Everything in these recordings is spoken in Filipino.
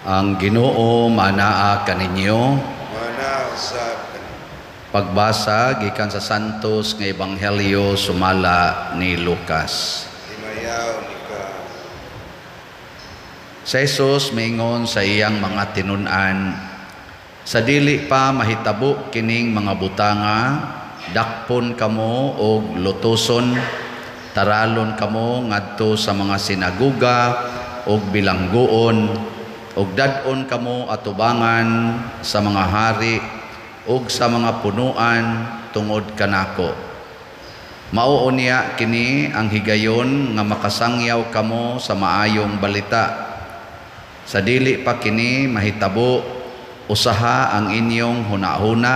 Ang Ginoo manaa kaninyo. Mana sa Pagbasa gikan sa Santos nga Ebanghelyo sumala ni Lucas. himayaw ni ka. Si Jesus mingon sa iyang mga tinun-an, sa dili pa mahitabo kining mga butanga, dakpon kamo og lutuson, taralon kamo ngadto sa mga sinaguga og bilangguon, og dad-on kamo atubangan sa mga hari ug sa mga punuan tungod kanako. Mao unya kini ang higayon nga makasangyaw kamo sa maayong balita. Sa dili pa kini mahitabo, usaha ang inyong hunahuna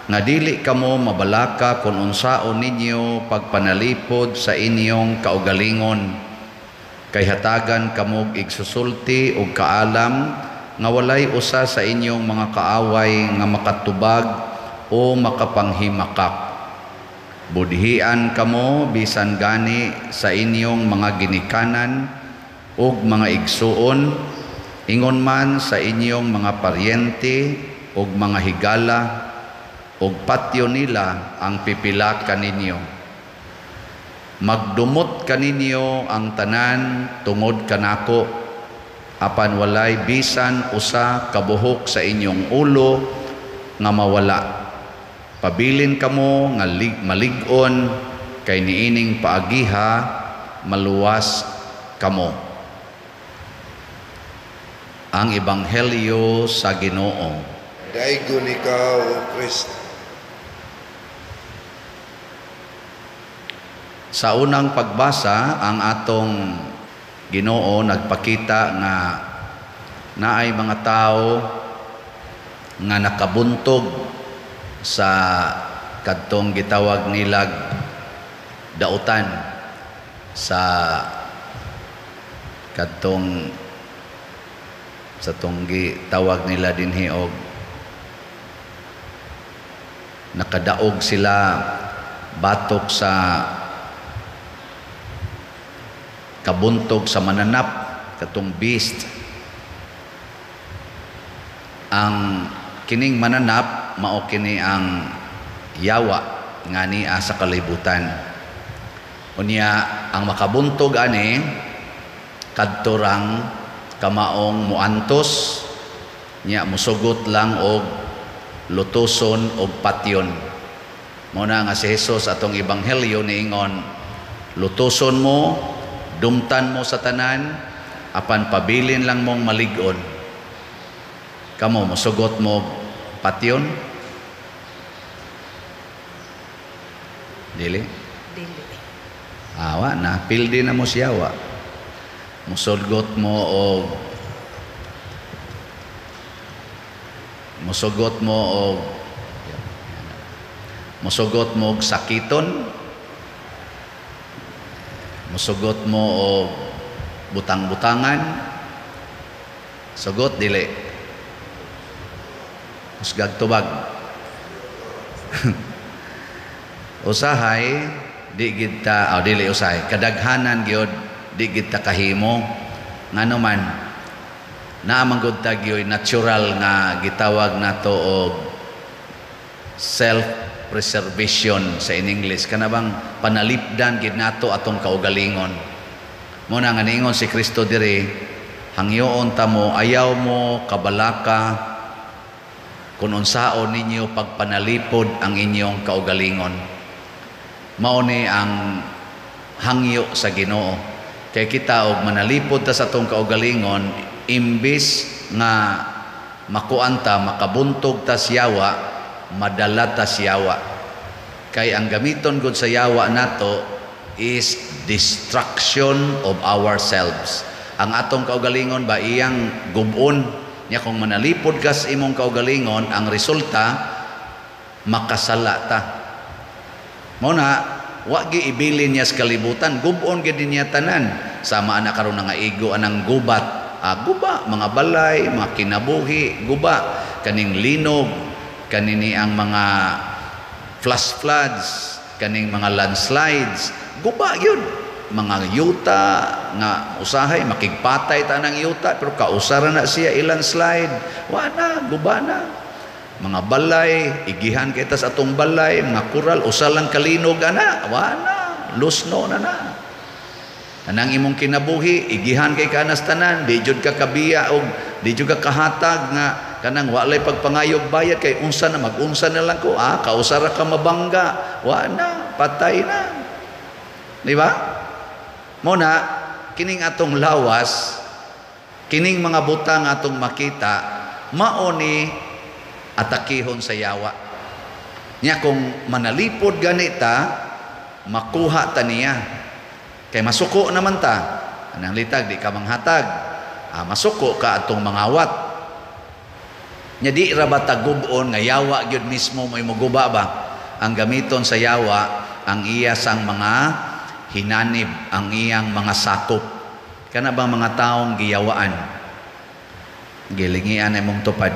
nga dili kamo mabalaka kung unsaon ninyo pagpanalipod sa inyong kaugalingon. Kay hatagan kamog igsusulti og kaalam nga walay usa sa inyong mga kaaway nga makatubag o makapanghimakak. Budhian kamo bisan gani sa inyong mga ginikanan ug mga igsuon, ingon man sa inyong mga paryente ug mga higala ug patyo nila ang pipila kaninyo. Magdumot kaninyo ang tanan tungod kanako, apan walay bisan usa kabuhok sa inyong ulo nga mawala. Pabilin kamo nga malig-on, kay niining paagiha maluwas kamo. Ang Ebanghelyo sa Ginoo. Daigon ikaw, O Kristo. Sa unang pagbasa, ang atong Ginoo nagpakita nga naay mga tao nga nakabuntog sa kadtong gitawag nilag dautan, sa kadtong sa tunggi tawag nila dinhi og nakadaog sila batok sa kabuntog sa mananap, katong beast. Ang kining mananap mao kini ang yawa nga niya sa kalibutan. Unya ang makabuntog ani kadto rang kamaong muantos nya musugot lang og lutuson og patyon. Muna nga si Jesus atong Ebanghelyo niingon, lutuson mo, dumtan mo sa tanan, apan pabilin lang mong malig-on. Kamo musugot mo patyon? Dili? Dili. Awa na, pildi na mo siya wa. Musugot mo og sakiton, musugot mo og butang-butangan, sugot dili. Musgag tubag. Usahay di gid ta dili usahay, kadaghanan gyud di gid ta kahimo. Ngano man naa man gud ta gyud natural nga gitawag nato og self preservation sa in English, kana bang panalipdan gid nato atong kaugalingon. Muna nga niingon si Kristo diri, hangyoon ta mo, ayaw mo kabalaka kung unsaon ninyo pagpanalipod ang inyong kaugalingon. Mao ni ang hangyo sa Ginoo. Kay kita og manalipod ta sa atong kaugalingon, imbis nga makuanta, makabuntog ta siyawa, madala ta siyawa. Kay ang gamiton gud sa yawa nato is destruction of ourselves. Ang atong kaugalingon ba iyang gubon nya, kung manalipod ka sa imong kaugalingon, ang resulta makasala ta. Muna wa gi ibilin niya sa kalibutan, gubon gid niya tanan. Sama ana karon nga igo anang gubat, guba mga balay, mga kinabuhi, guba kaning linog, kanini ang mga flash floods, kaning mga landslides, guba yun. mga yuta nga usahay makigpatay ta ng yuta pero kausara na siya ilang slide wala guba na mga balay igihan kita sa atong balay mga kural usalang kalinog ana wala lusno na anang imong kinabuhi igihan kay kanas tanan di jud ka kabiya og di jud ka kahatag nga kanang walay pagpangayog bayad kay unsa na mag-unsa na lang ko kausara ka mabangga wala patay na di ba mo na kining atong lawas kining mga butang atong makita mao ni atakihon sa yawa nya kung manalipod ganita makuha ta niya kay masuko naman ta anang litag di ka manghatag masuko ka atong mangawat nya di ra ba tagub-on nga yawa gyud mismo may muguba ba ang gamiton sa yawa ang iya sang mga hinanib ang iyang mga sakop kana bang mga taong giyawaan gilingian ay mong tupad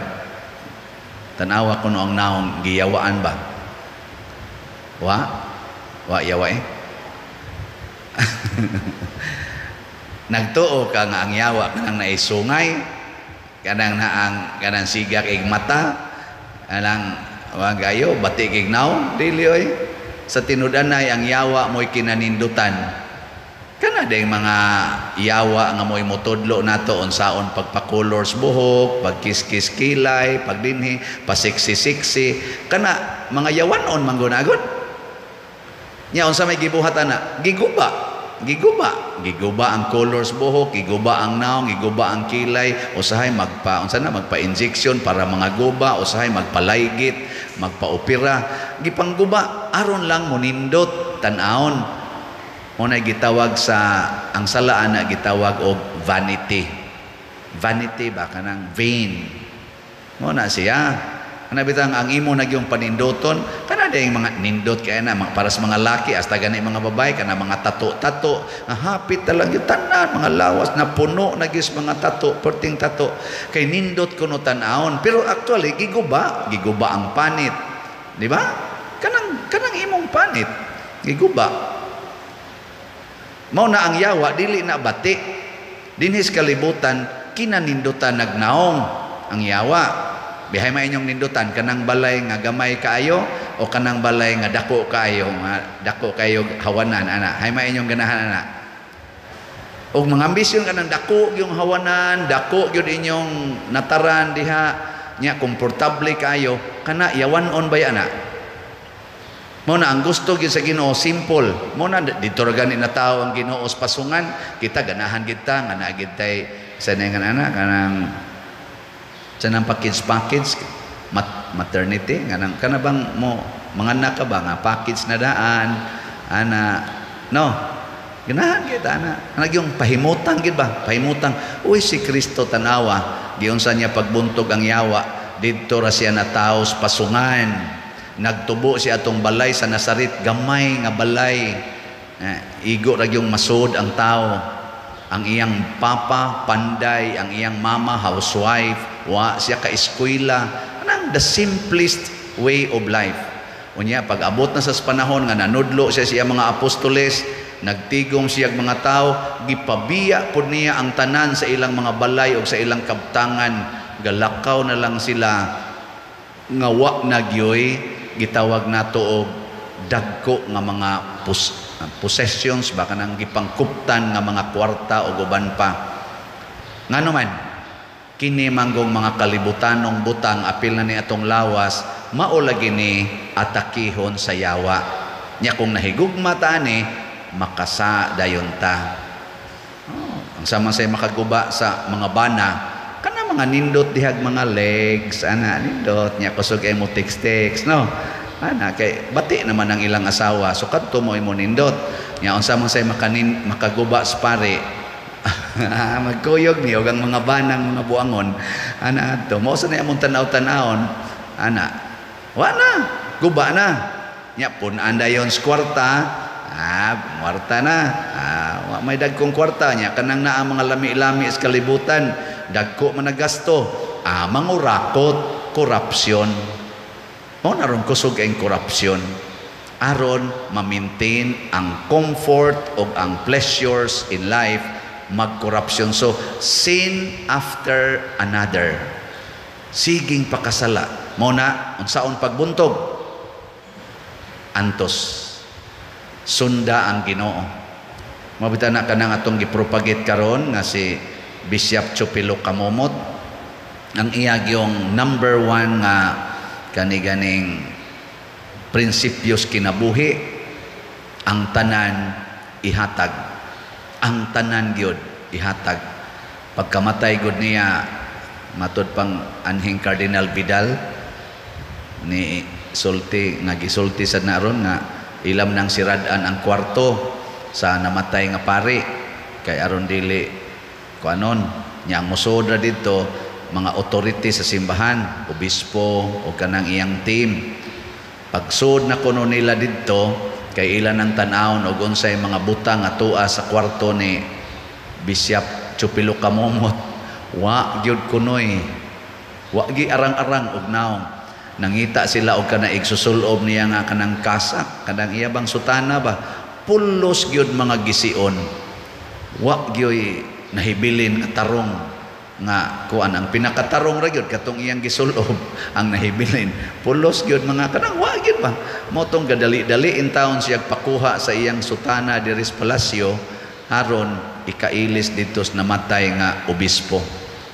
tanawa ko noong naong giyawaan ba wa yawa nagtuo ka nga ang yawa kanang naisungay kanang sigak ig mata kanang wagayo batik ig naong dili oy sa tinud-anay ang yawa mo'y kinanindutan kana day mga yawa nga mo'y motudlo nato unsaon pagpakolors buhok pagkiskis kilay pagdinhi pasiksi-siksi kana mga yawanon manggunagon nya unsa may gibuhat ana giguba ang colors buhok giguba ang naong giguba ang kilay usahay magpa-injection para mga guba usahay magpalaygit magpaopera gipangguba aron lang monindot tan-aon mo na gitawag sa ang salaan na gitawag og vanity ba kanang vain mo na siya kana bitang ang imo nagyong panindoton kana day mga nindot kay na para sa mga laki hasta gani mga babae kana mga tato hapit talang yung tanan mga lawas na puno nagyos mga tato perting tato kay nindot kuno tan-aon pero actually giguba ang panit di ba kanang imong panit giguba mao na ang yawa dili na bati dinhis kalibutan kinanindutan nagnaong ang yawa bihay may inyong nindutan kanang balay nga gamay kaayo o kanang balay nga dako kaayo hawanan ana hay may inyong ganahan ana og mga ambisyon kanang dako yung hawanan dako gyud inyong nataran diha nya komportable kaayo kana yawanon bay ana mo na ang gusto gyud sa Ginoo simple mo na dito ra gani na tawo ang Ginoo sa pasungan kita ganahan kita nga naagid tay sa nengan ana kanang sanang package maternity kana bang mo manganak ka ba nga package na daan ana no ganahan kita ana yung pahimutang gid ba pahimutang uy si Kristo tanawa giunsa niya pagbuntog ang yawa didto ra siya natawo sa pasungan nagtubo siya atong balay sa Nazaret gamay nga balay igo ra yung masud ang tao ang iyang papa panday ang iyang mama housewife wa siya ka eskwela anang the simplest way of life unya pag abot na sa panahon nga nanudlo siya mga apostoles nagtigom siya mga tao gipabiya pud niya ang tanan sa ilang mga balay o sa ilang kabtangan galakaw na lang sila nga wa nagyoy gitawag nato og dagko nga mga possessions baka nang gipangkuptan nga mga kwarta o guban pa ngano man kini manggong mga kalibutanong butang apil na ni atong lawas mao lagi ni atakihon sa yawa nya kung nahigugma ta ni makasa dayon ta ang sama say makaguba sa mga bana kana mga nindot dihag mga legs ana nindot nya kusog ay mo text no ana kay bati naman ang ilang asawa so kadto mo imo nindot nya unsa man say makaguba sa pare magkuyog ni og ang mga banang mga buangon ana adto mo sa na among tanaw-tanawon ana wa na guba na nya pun andayon sa kwarta kwarta na wa may dagkong kwarta nya kanang naa mga lami-lami sa kalibutan dagko man nagasto mangurakot korupsyon mo naron kusog ang korupsyon aron ma-maintain ang comfort o ang pleasures in life, mag-corruption. So, sin after another. Siging pakasala. Muna, unsaon pagbuntog? Antos. Sunda ang Ginoo. Mabita na ka nang atong gipropagate karon nga si Bishop Chupilo Kamomot. Ang iyag yung number 1 nga kaniganing prinsipyos kinabuhi, ang tanan ihatag. Ang tanan gyud ihatag. Pagkamatay gud niya, matud pang anhing Cardinal Vidal ni sulti nga gisulti sad naron nga ilam nang siradan ang kwarto sa namatay nga pari kay aron dili kuanon nya musod ra didto mga authority sa simbahan, obispo o kanang iyang team. Pagsud na kuno nila didto kay ilan ang tan-awon og unsay mga butang nga tua sa kwarto ni Bishop Chupilo Kamomot. Wa gyud kunoy. Wa gi arang-arang og naong. Nangita sila og kana igsusulob niya nga kanang kasak, kanang iya bang sutana ba. Pulos gyud mga gision. Wa gyoy nahibilin nga tarong nga kuan ang pinakatarong ra gyud katong iyang gisulob ang nahibilin. Pulos gyud mga kanang wa gyud ba. Motong gadali-dali in taon siya pakuha sa iyang sutana diri sa palasyo aron ikailis dito sa namatay nga obispo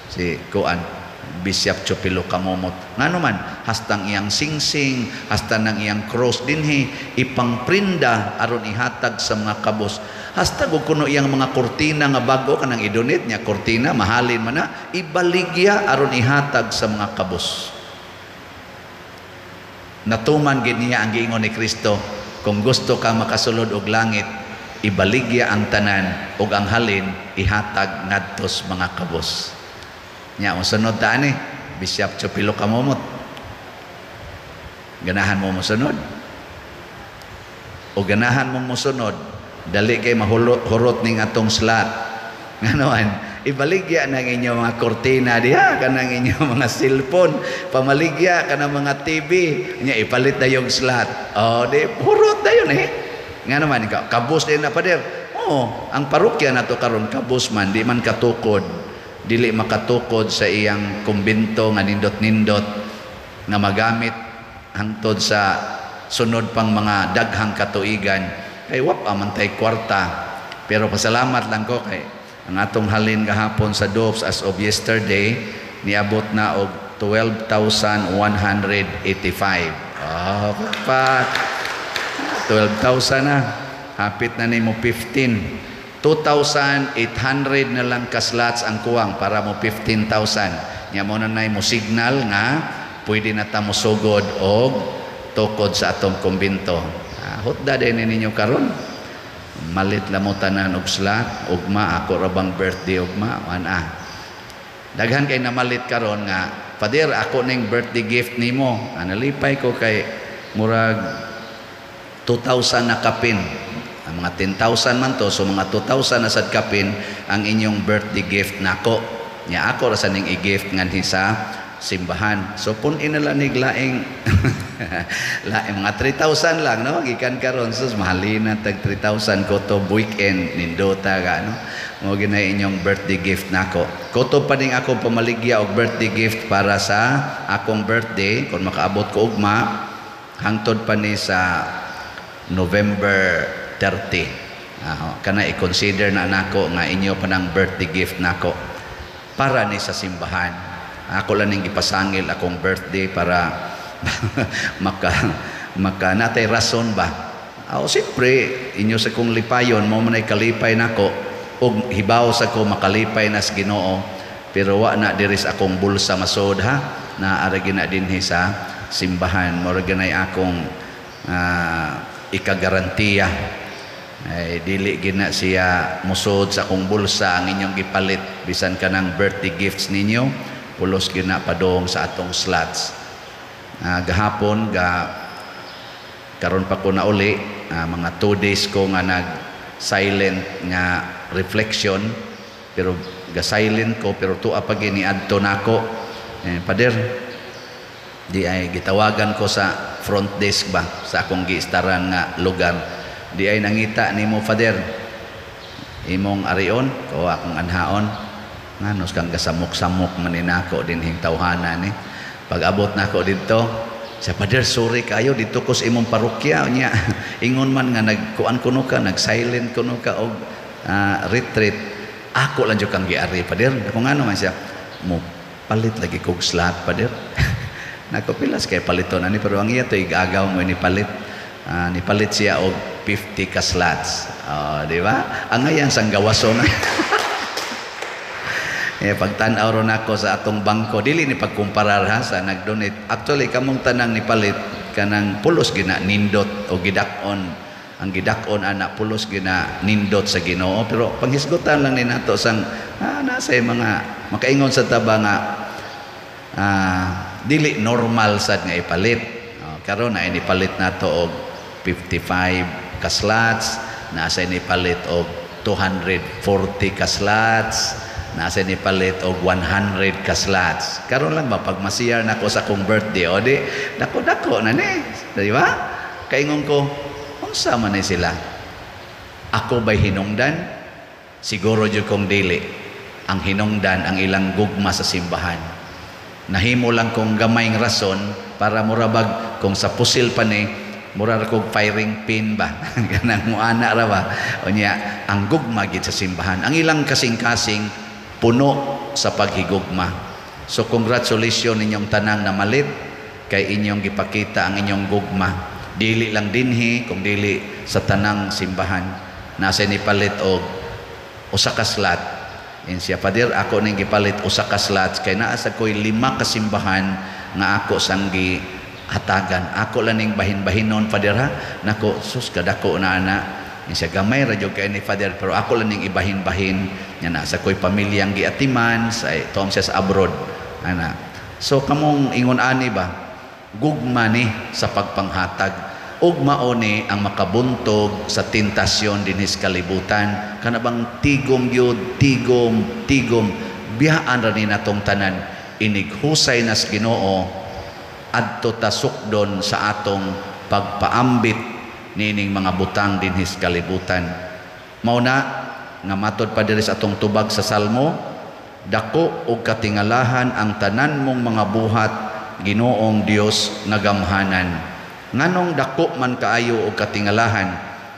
si kuan Bishop Chupilo Kamomot. Ngano man hastang iyang singsing, hasta nang iyang cross dinhi ipangprinda aron ihatag sa mga kabos. Hasta kuno iyang mga kurtina nga bago kanang idonate niya kurtina mahalin man na ibaligya aron ihatag sa mga kabos. Natuman gid niya ang giingon ni Kristo, kung gusto ka makasulod og langit, ibaligya ang tanan ug ang halin ihatag ngadto sa mga kabos. Nya mosunod ta ani Bishop Chupilo Kamomot. Ganahan mo mosunod. O ganahan mo mosunod, dali kay mahurot ning atong slot. Nganoan, ibaligya nang inyong mga kortina diha, kanang inyong mga cellphone, pamaligya kanang mga TV, nya ipalit na yung slot. Oh, di hurot dayon Ngano man ikaw, kabus din na pa der. Oh, ang parokya nato karon kabus man, di man katukod. Dili makatukod sa iyang kumbento nga nindot-nindot nga magamit hangtod sa sunod pang mga daghang katuigan kay wap amantay kwarta. Pero pasalamat lang ko kay ang atong halin gahapon sa DOPS as of yesterday niabot na og 12,185. Oh, pa 12,000 na, hapit na nimo 15. 2,800 na lang ka slots ang kuwang para mo 15,000. Nya mo na mo signal nga pwede na ta mo sugod og tukod sa atong kumbento. Hotda din ninyo karon. Malit la mo tanan og slot, ugma ako ra bang birthday ugma ana. Daghan kay namalit karon nga Pader ako ning birthday gift nimo. Analipay ko kay murag 2,000 na kapin. Ang mga 10,000 man to, so mga 2,000 na sad kapin ang inyong birthday gift nako. Nya ako ra sa ning i-gift nganhi sa simbahan. So punin na lang laing laing mga 3,000 lang no gikan karon sus mahalin na tag 3,000 ko to weekend nindota ga no. Mo ginay inyong birthday gift nako. Kuto pa ning ako pamaligya og birthday gift para sa akong birthday kung makaabot ko ugma hangtod pa ni sa November 30. Kana i-consider na nako nga inyo pa ng birthday gift nako para ni sa simbahan. Ako lang ning ipasangil akong birthday para maka natay rason ba. Siyempre inyo sa kong lipayon mo manay kalipay nako ug hibaw sa ko makalipay nas Ginoo pero wa na diri sa akong bulsa masod ha na ara gina dinhi sa simbahan mo ra ganay akong ikagarantiya ay dili gina siya musod sa akong bulsa ang inyong gipalit bisan kanang birthday gifts ninyo pulos gina padong sa atong slots. Gahapon karon pa ko na uli mga 2 days ko nga nag silent nga reflection pero ga silent ko pero tuwa pa gini adto nako Pader di ay gitawagan ko sa front desk ba sa akong giistaran nga lugar. Di ay nangita nimo Father. Imong arion o akong anhaon nganos kang gasamok-samok maninako dinhing tawhanan ni. Pag abot nako didto, sa Father, sorry kayo dito ko sa imong parokya nya. Ingon man nga nagkuan kuno ka, nag-silent kuno ka og retreat. Ako lang jud kang giari Father. Kung ano man siya, mo palit lagi kog slot Father. Nako pilas kay paliton ani pero ang iya to igagaw mo ni palit. Ni palit siya og 50 ka slots. Di ba? Ang ngayon sang gawason. Pagtan-aw ron ako sa atong bangko, dili ni pagkumparar ha sa nag-donate. Actually kamong tanang ni palit kanang pulos gina nindot o gidakon. Ang gidakon ana pulos gina nindot sa Ginoo pero panghisgutan lang ni nato sang nasa mga makaingon sa taba nga dili normal sad nga ipalit. Karon na inipalit nato og 55 ka slots, nasa inipalit og 240 ka slots, nasa inipalit og 100 ka slots. Karon lang ba pag masiyar nako sa akong birthday o di dako-dako na ni, di ba? Kaingon ko, unsa man ni sila? Ako ba'y hinungdan? Siguro jud kong dili. Ang hinungdan ang ilang gugma sa simbahan. Nahimo lang kong gamayng rason para murabag kung sa pusil pa ni mura kog firing pin ba kanang muana ra ba unya ang gugma gid sa simbahan ang ilang kasing-kasing puno sa paghigugma. So congratulations ninyong tanang na malit kay inyong gipakita ang inyong gugma dili lang dinhi kung dili sa tanang simbahan. Nasa ni palit og usa ka slot in siya Father ako ning gipalit usa ka slots kay naa sa koy 5 ka simbahan nga ako sanggi hatagan. Ako lang ning bahin-bahinon Father ha. Nako sus kadako na ana. Siya gamay ra jud kay ni Father pero ako lang ning ibahin-bahin nya na sa koy pamilyang giatiman sa tom siya sa abroad ana. So kamong ingon ani ba gugma ni sa pagpanghatag ug mao ni ang makabuntog sa tentasyon dinhi sa kalibutan kana bang tigom gyud tigom biyaan ra ni natong tanan inig husay nas Ginoo adto ta sukdon sa atong pagpaambit nining mga butang dinhi sa kalibutan. Mao na nga matod pa diri sa atong tubag sa Salmo, dako og katingalahan ang tanan mong mga buhat Ginoong Dios nagamhanan. Nganong dako man kaayo og katingalahan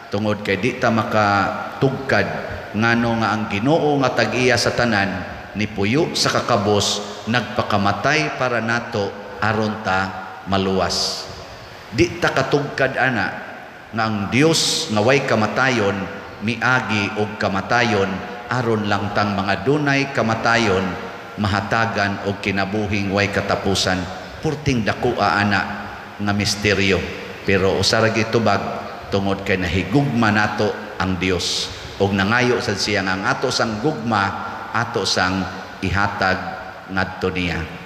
tungod kay di ta makatugkad ngano nga ang Ginoo nga tag-iya sa tanan ni puyo sa kakabos nagpakamatay para nato aron ta maluwas. Di ta katugkad ana nga ang Dios nga way kamatayon miagi og kamatayon aron lang tang mga dunay kamatayon mahatagan og kinabuhing way katapusan. Purting dakoa ana nga misteryo pero usara gitubag tungod kay nahigugma nato ang Dios og nangayo sad siya nga ang ato sang gugma ato sang ihatag ngadto niya.